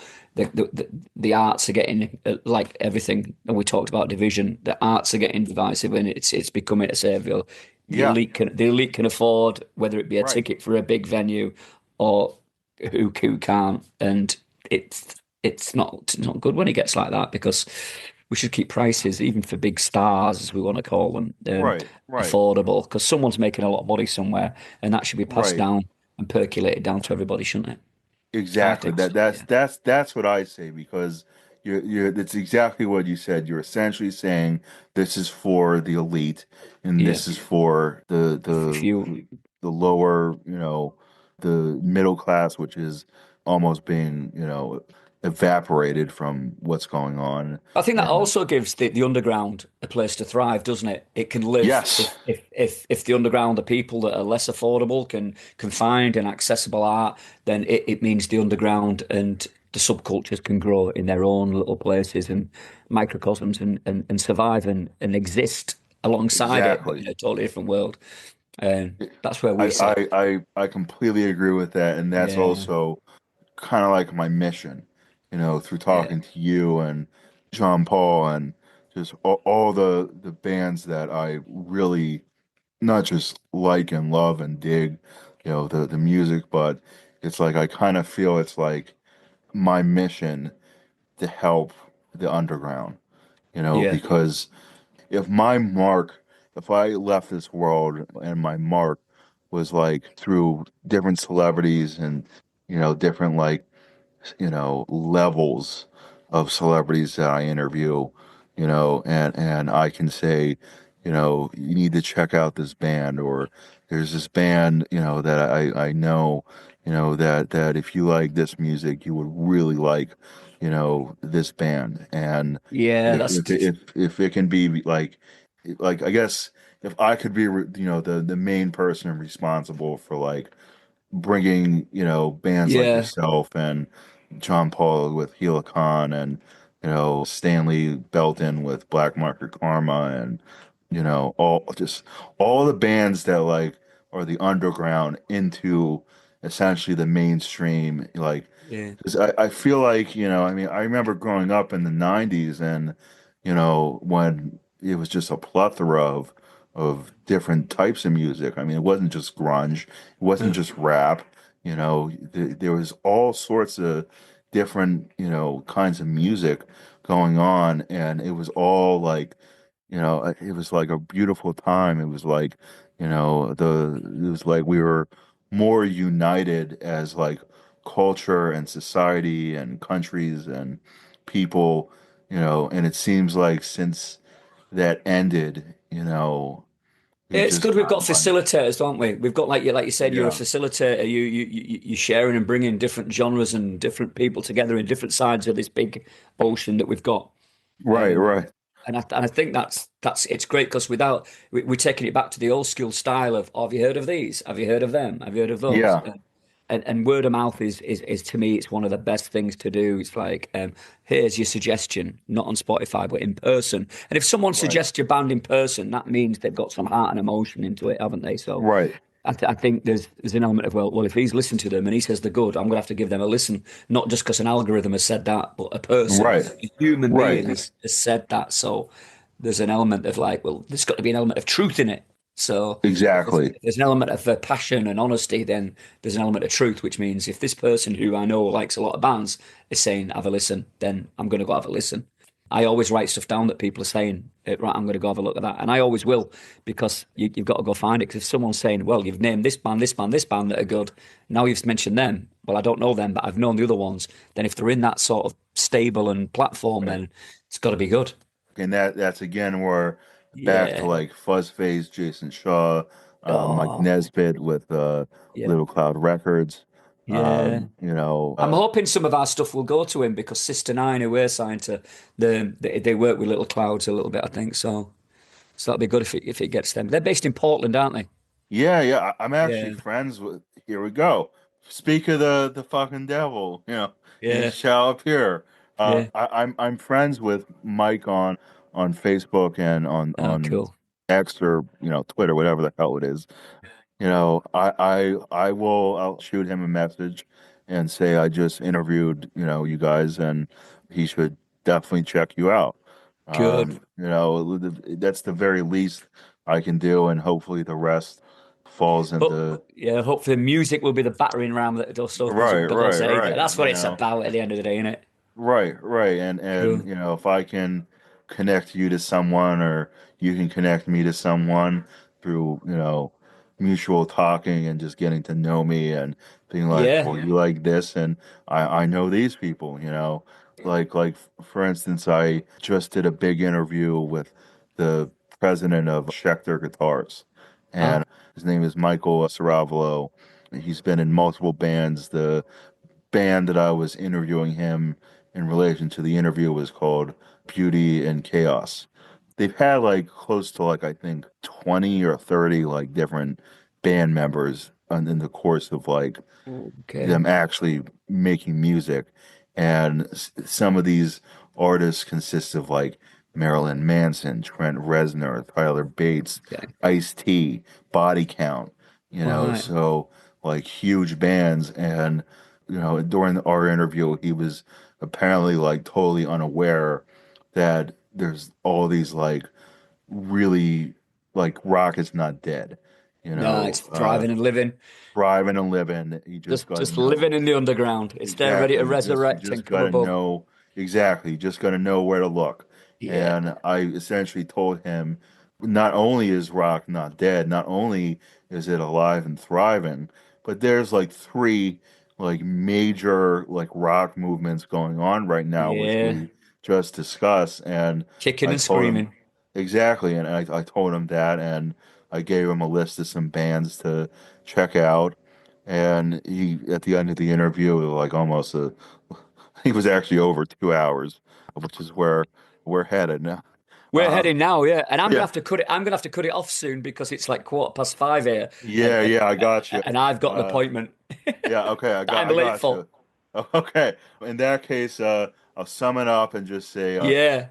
Speaker 3: the arts are getting like everything, and we talked about division. The arts are getting divisive, and it's becoming a savior.
Speaker 1: Yeah.
Speaker 3: The elite can afford whether it be a
Speaker 1: Right.
Speaker 3: ticket for a big venue or who can't, and it's not good when it gets like that, because we should keep prices, even for big stars, as we want to call them,
Speaker 1: Right, right,
Speaker 3: affordable, because someone's making a lot of money somewhere, and that should be passed
Speaker 1: right.
Speaker 3: down and percolated down to everybody, shouldn't it? I
Speaker 1: Exactly.
Speaker 3: think so. Yeah.
Speaker 1: That's what I say because you're that's exactly what you said. You're essentially saying this is for the elite and
Speaker 3: Yeah.
Speaker 1: this is for
Speaker 3: If you,
Speaker 1: the lower, the middle class, which is almost being, evaporated from what's going on.
Speaker 3: I think that
Speaker 1: And
Speaker 3: also gives the underground a place to thrive, doesn't it? It can live
Speaker 1: yes,
Speaker 3: if the underground, the people that are less affordable can find an accessible art, then it means the underground and the subcultures can grow in their own little places and microcosms, and survive and exist alongside it, but in
Speaker 1: exactly.
Speaker 3: a totally different world. And that's where we
Speaker 1: I,
Speaker 3: sit.
Speaker 1: I completely agree with that, and that's
Speaker 3: Yeah,
Speaker 1: also kind of like my mission, through
Speaker 3: yeah,
Speaker 1: talking to you and John Paul and just all the bands that I really not just like and love and dig, the music, but it's like I kind of feel it's like my mission to help the underground,
Speaker 3: yeah,
Speaker 1: because if my mark, if I left this world and my mark was like through different celebrities and, different like, levels of celebrities that I interview, and I can say, you need to check out this band, or there's this band, that I know, that if you like this music, you would really like, this band. And
Speaker 3: yeah.
Speaker 1: if it can be like I guess if I could be, the main person responsible for like bringing, bands like
Speaker 3: Yeah,
Speaker 1: yourself and John Paul with Helicon and, Stanley Belton with Black Market Karma and, all the bands that like are the underground into essentially the mainstream, like,
Speaker 3: yeah,
Speaker 1: 'cause I feel like, I mean, I remember growing up in the 90s and, when it was just a plethora of different types of music. I mean, it wasn't just grunge, it wasn't just rap, there was all sorts of different, kinds of music going on, and it was all like, it was like a beautiful time. It was like, it was like we were more united as like culture and society and countries and people, and it seems like since that ended, we've
Speaker 3: it's
Speaker 1: just
Speaker 3: good we've got
Speaker 1: gotten like,
Speaker 3: facilitators, don't we? We've got, like you said, you're a
Speaker 1: yeah,
Speaker 3: facilitator. You're sharing and bringing different genres and different people together in different sides of this big ocean that we've got.
Speaker 1: right,
Speaker 3: Um,
Speaker 1: right,
Speaker 3: and I think that's it's great, because without we're taking it back to the old school style of, oh, have you heard of these? Have you heard of them? Have you heard of those?
Speaker 1: yeah,
Speaker 3: And word of mouth is to me, it's one of the best things to do. It's like, here's your suggestion, not on Spotify but in person. And if someone
Speaker 1: right,
Speaker 3: suggests your band in person, that means they've got some heart and emotion into it, haven't they? So
Speaker 1: right,
Speaker 3: I think there's an element of, well, if he's listened to them and he says they're good, I'm gonna have to give them a listen, not just because an algorithm has said that, but a person,
Speaker 1: right,
Speaker 3: a human
Speaker 1: right,
Speaker 3: being has said that. So there's an element of like, well, there's got to be an element of truth in it. So
Speaker 1: exactly,
Speaker 3: if there's an element of passion and honesty, then there's an element of truth, which means if this person who I know likes a lot of bands is saying, have a listen, then I'm going to go have a listen. I always write stuff down that people are saying, right, I'm going to go have a look at that. And I always will, because you've got to go find it. Because if someone's saying, well, you've named this band, this band, this band that are good, now you've mentioned them. Well, I don't know them, but I've known the other ones. Then if they're in that sort of stable and platform,
Speaker 1: right.
Speaker 3: then it's got to be good.
Speaker 1: And that's again where back to
Speaker 3: Yeah.
Speaker 1: like Fuzzface, Jason Shaw, Mike
Speaker 3: Oh,
Speaker 1: Nesbitt with
Speaker 3: yeah.
Speaker 1: Little Cloud Records.
Speaker 3: Yeah.
Speaker 1: You know,
Speaker 3: I'm hoping some of our stuff will go to him, because Sister Nine, who we're signed to, they work with Little Clouds a little bit, I think. So that'll be good if it gets them. They're based in Portland, aren't they?
Speaker 1: yeah, yeah. I'm actually
Speaker 3: Yeah.
Speaker 1: friends with. Here we go. Speak of the fucking devil. He
Speaker 3: Yeah.
Speaker 1: shall appear.
Speaker 3: Yeah.
Speaker 1: I'm friends with Mike on Facebook and
Speaker 3: Oh,
Speaker 1: on
Speaker 3: cool.
Speaker 1: X or Twitter, whatever the hell it is. I will I'll shoot him a message and say I just interviewed, you guys and he should definitely check you out.
Speaker 3: Good.
Speaker 1: That's the very least I can do and hopefully the rest falls
Speaker 3: But
Speaker 1: into
Speaker 3: yeah, hopefully the music will be the battering ram that just opens up
Speaker 1: right,
Speaker 3: doors.
Speaker 1: right,
Speaker 3: Eh?
Speaker 1: right.
Speaker 3: That's what it's about at the end of the day, isn't it?
Speaker 1: Right, right.
Speaker 3: True.
Speaker 1: And if I can connect you to someone or you can connect me to someone through, mutual talking and just getting to know me and being like,
Speaker 3: Yeah.
Speaker 1: well, you like this and I know these people, like for instance, I just did a big interview with the president of Schecter Guitars
Speaker 3: Ah,
Speaker 1: and his name is Michael Saravalo. He's been in multiple bands. The band that I was interviewing him in relation to the interview was called Beauty and Chaos. They've had like close to like I think 20 or 30 like different band members in the course of like
Speaker 3: okay.
Speaker 1: them actually making music. And some of these artists consist of like Marilyn Manson, Trent Reznor, Tyler Bates,
Speaker 3: Okay.
Speaker 1: Ice-T, Body Count,
Speaker 3: Right.
Speaker 1: so like huge bands. And, during our interview, he was apparently like totally unaware that there's all these like really like rock is not dead, you
Speaker 3: No,
Speaker 1: know,
Speaker 3: it's
Speaker 1: uh,
Speaker 3: thriving and living.
Speaker 1: thriving and living. You just got to
Speaker 3: Just
Speaker 1: know
Speaker 3: living in the underground. It's there ready to
Speaker 1: exactly. You
Speaker 3: resurrect and
Speaker 1: just
Speaker 3: come
Speaker 1: got to
Speaker 3: above.
Speaker 1: know exactly. You just got to know where to look.
Speaker 3: Yeah.
Speaker 1: And I essentially told him, not only is rock not dead, not only is it alive and thriving, but there's like three like major like rock movements going on right now, which
Speaker 3: Yeah.
Speaker 1: we just discussed. And
Speaker 3: Kicking
Speaker 1: I
Speaker 3: and
Speaker 1: told him
Speaker 3: screaming.
Speaker 1: exactly, and I told him that, and I gave him a list of some bands to check out. And he, at the end of the interview, like almost he was actually over 2 hours, which is where we're headed now.
Speaker 3: We're
Speaker 1: Uh,
Speaker 3: heading now, yeah. And I'm gonna
Speaker 1: yeah,
Speaker 3: have to cut it. I'm gonna have to cut it off soon because it's like 5:15 here, and
Speaker 1: yeah, yeah. I got you.
Speaker 3: I've got an
Speaker 1: Uh,
Speaker 3: appointment
Speaker 1: yeah, okay.
Speaker 3: that I'm
Speaker 1: I
Speaker 3: late
Speaker 1: got
Speaker 3: for.
Speaker 1: you. Okay. In that case, I'll sum it up and just say,
Speaker 3: Yeah,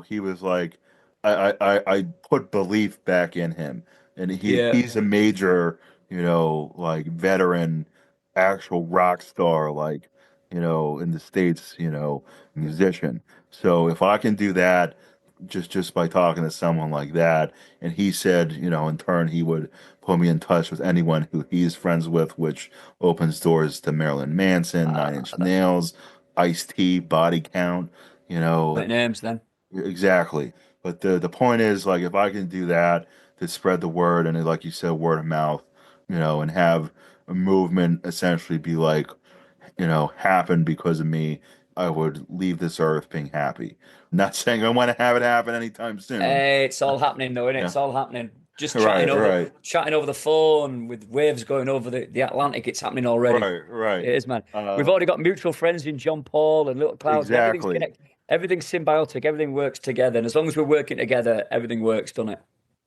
Speaker 1: he was like, I put belief back in him, and
Speaker 3: yeah.
Speaker 1: he's a major, like veteran, actual rock star, like, in the States, musician. So if I can do that, just by talking to someone like that, and he said, in turn, he would put me in touch with anyone who he's friends with, which opens doors to Marilyn Manson, Nine Inch
Speaker 3: That's
Speaker 1: Nails, Ice-T, Body Count, you know,
Speaker 3: right names then.
Speaker 1: exactly. But the point is, like, if I can do that to spread the word and, like you said, word of mouth, and have a movement essentially be like, happen because of me, I would leave this earth being happy. Not saying I want to have it happen anytime soon.
Speaker 3: It's all happening though, isn't it?
Speaker 1: Yeah.
Speaker 3: It's all happening. Just
Speaker 1: Right, right,
Speaker 3: chatting over the phone with waves going over the Atlantic. It's happening already.
Speaker 1: right, right.
Speaker 3: It is, man. We've
Speaker 1: Uh,
Speaker 3: already got mutual friends in John Paul and Little Clouds. Everything's
Speaker 1: exactly.
Speaker 3: connected. Everything's symbiotic. Everything works together. And as long as we're working together, everything works, doesn't it?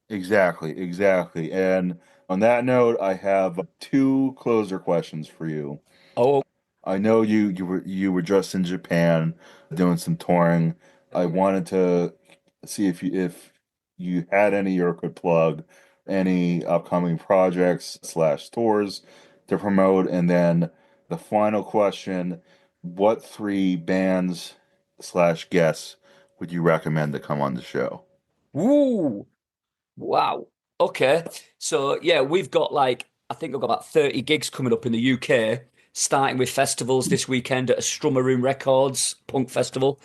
Speaker 1: Exactly, exactly. And on that note, I have two closer questions for you.
Speaker 3: Oh,
Speaker 1: I know you were just in Japan doing some touring. I wanted to see if you had any or could plug any upcoming projects slash tours to promote. And then the final question, what three bands slash guests would you recommend to come on the show?
Speaker 3: woo. Wow. Okay. So yeah, we've got like I think we've got about 30 gigs coming up in the UK, starting with festivals this weekend at a Strummer Room Records punk festival.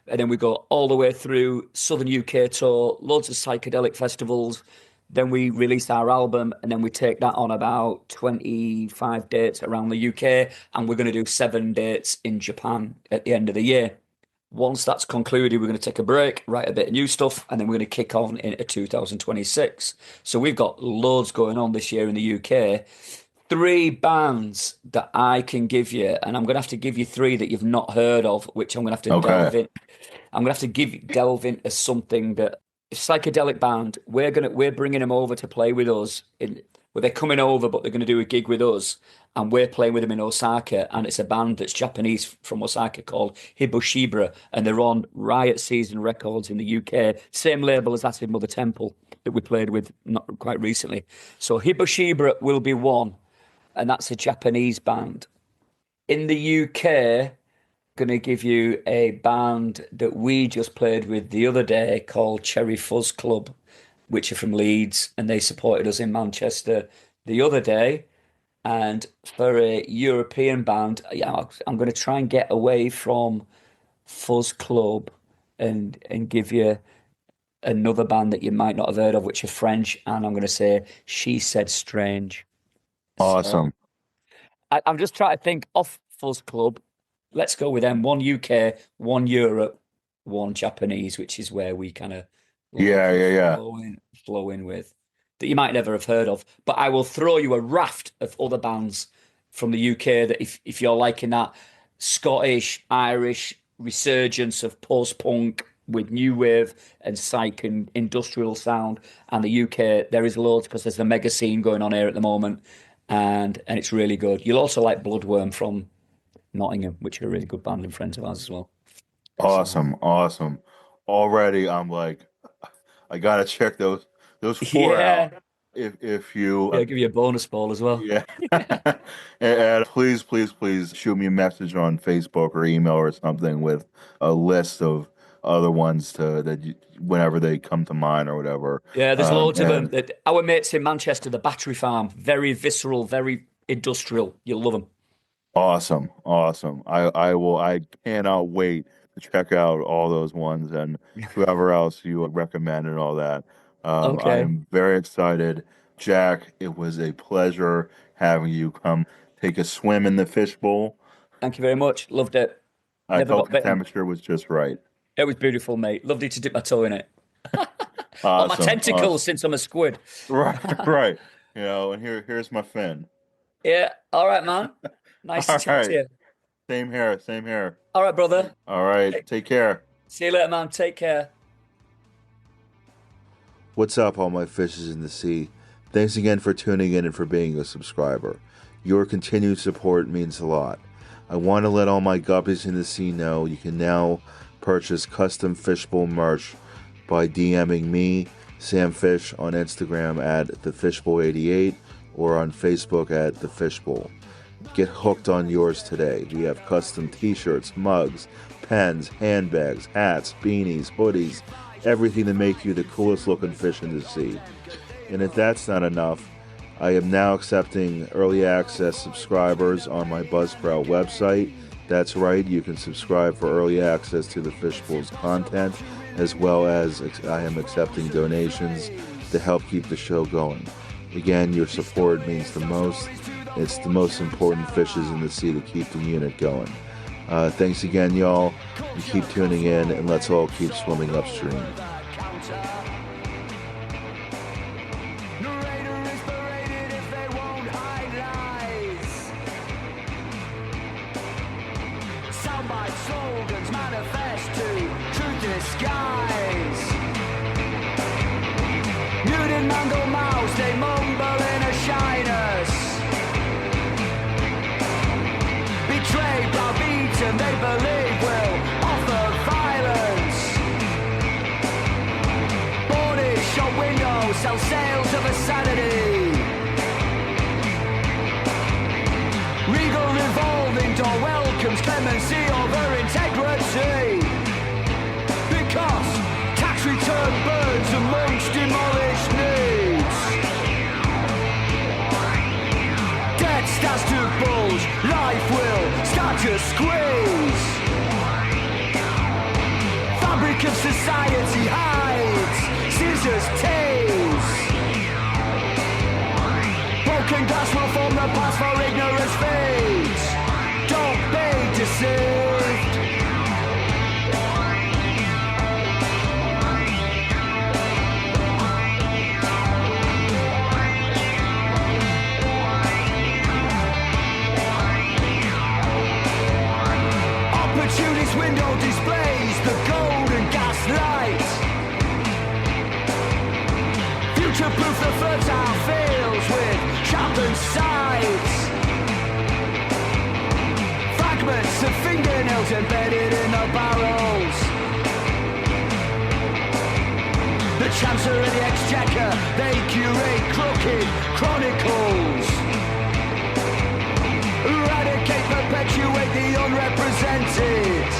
Speaker 3: And then we go all the way through Southern UK tour, loads of psychedelic festivals. Then we release our album, and then we take that on about 25 dates around the UK, and we're going to do 7 dates in Japan at the end of the year. Once that's concluded, we're going to take a break, write a bit of new stuff, and then we're going to kick on into 2026. So we've got loads going on this year in the UK. Three bands that I can give you, and I'm going to have to give you three that you've not heard of, which I'm going to have to
Speaker 1: Okay.
Speaker 3: delve in. I'm going to have to delve into something that psychedelic band. We're bringing them over to play with us. Well, they're coming over, but they're going to do a gig with us, and we're playing with them in Osaka. And it's a band that's Japanese from Osaka called Hiboshibra, and they're on Riot Season Records in the UK, same label as Acid Mother Temple that we played with not quite recently. So Hiboshibra will be one, and that's a Japanese band. In the UK, going to give you a band that we just played with the other day called Cherry Fuzz Club, which are from Leeds, and they supported us in Manchester the other day, and for a European band, yeah, I'm going to try and get away from Fuzz Club and give you another band that you might not have heard of, which are French, and I'm going to say She Said Strange. So
Speaker 1: Awesome.
Speaker 3: I'm just trying to think off Fuzz Club. Let's go with them. One UK, one Europe, one Japanese, which is where we kind of
Speaker 1: Yeah, yeah, yeah.
Speaker 3: flow in with that you might never have heard of. But I will throw you a raft of other bands from the UK that if you're liking that Scottish, Irish resurgence of post-punk with new wave and psych and industrial sound, and the UK, there is loads because there's the mega scene going on here at the moment, and it's really good. You'll also like Bloodworm from Nottingham, which are a really good band and friends of ours as well.
Speaker 1: Awesome, awesome. Already, I'm like, I gotta check those four
Speaker 3: Yeah,
Speaker 1: out. If
Speaker 3: yeah,
Speaker 1: you,
Speaker 3: I'll give you a bonus ball as well.
Speaker 1: yeah, and please shoot me a message on Facebook or email or something with a list of other ones whenever they come to mind or whatever.
Speaker 3: Yeah, there's loads of them.
Speaker 1: And
Speaker 3: Our mates in Manchester, the Battery Farm, very visceral, very industrial. You'll love them.
Speaker 1: awesome, awesome. I cannot wait to check out all those ones and whoever else you recommend and all that.
Speaker 3: Okay.
Speaker 1: I'm very excited. Jack, it was a pleasure having you come take a swim in the fishbowl.
Speaker 3: Thank you very much. Loved it.
Speaker 1: I
Speaker 3: Never
Speaker 1: felt
Speaker 3: got
Speaker 1: the
Speaker 3: bitten.
Speaker 1: temperature was just right.
Speaker 3: It was beautiful, mate. Lovely to dip my toe in it. On my
Speaker 1: Awesome,
Speaker 3: tentacles
Speaker 1: awesome.
Speaker 3: since I'm a squid.
Speaker 1: Right, right. And here's my fin.
Speaker 3: Yeah. All right, man. Nice to
Speaker 1: All
Speaker 3: chat to
Speaker 1: right.
Speaker 3: you.
Speaker 1: Same here, same here.
Speaker 3: All right, brother.
Speaker 1: All right. Take care.
Speaker 3: See you later, man. Take care.
Speaker 1: What's up, all my fishes in the sea? Thanks again for tuning in and for being a subscriber. Your continued support means a lot. I want to let all my guppies in the sea know you can now purchase custom fishbowl merch by DMing me, Sam Fish, on Instagram at thefishbowl88 or on Facebook at thefishbowl. Get hooked on yours today. We have custom t-shirts, mugs, pens, handbags, hats, beanies, hoodies, everything to make you the coolest looking fish in the sea. And if that's not enough, I am now accepting early access subscribers on my Buzzsprout website. That's right, you can subscribe for early access to the Fishbowl's content, as well as I am accepting donations to help keep the show going. Again, your support means the most. It's the most important fishes in the sea to keep the unit going. Thanks again, y'all. You keep tuning in, and let's all keep swimming upstream.
Speaker 2: Narrator is berated if they won't hide lies. Soundbite slogans manifest to truth disguise. Muted mangled mouse, they mumble in a shyness. Betrayed, browbeaten, they believe will offer violence. Boardish shop windows sell sales of a sanity. Regal revolving door welcomes clemency over integrity. Because tax return burns amongst demolished needs. Debt starts to bulge, life will start to squeeze. Fabric of society hides, scissors tales. Broken glass will form the past for ignorance fades. Don't be deceived. Opportunist window displays the golden gaslight. Future-proof the fertile fields with sharpened sights. Fragments of fingernails embedded in the barrels. The Chancellor and the Exchequer, they curate crooked chronicles. Eradicate, perpetuate the unrepresented.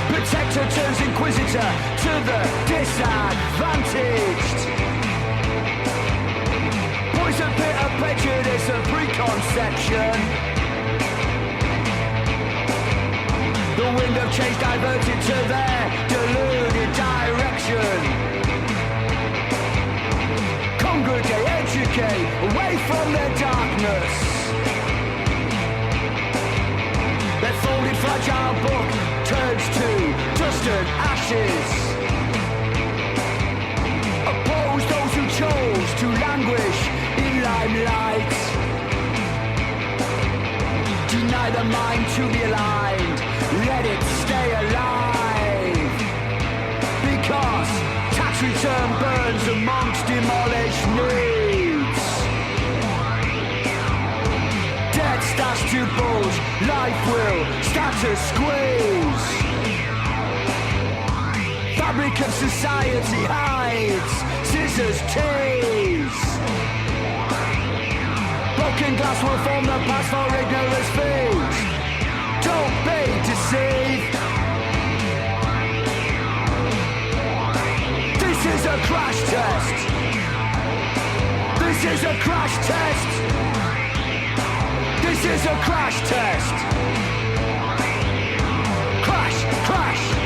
Speaker 2: Protector turns inquisitor to the disadvantaged. The wind of change diverted to their deluded direction. Congregate, educate, away from their darkness. Their folded fragile book turns to dust and ashes. Oppose those who chose to languish in limelight. Deny the mind to be aligned, let it stay alive. Because tax return burns amongst demolished needs. Debt starts to bulge, life will start to squeeze. Fabric of society hides, scissors tease. Broken glass will form the past for ignorance feeds. Don't be deceived. This is a crash test. This is a crash test. This is a crash test. Crash, crash.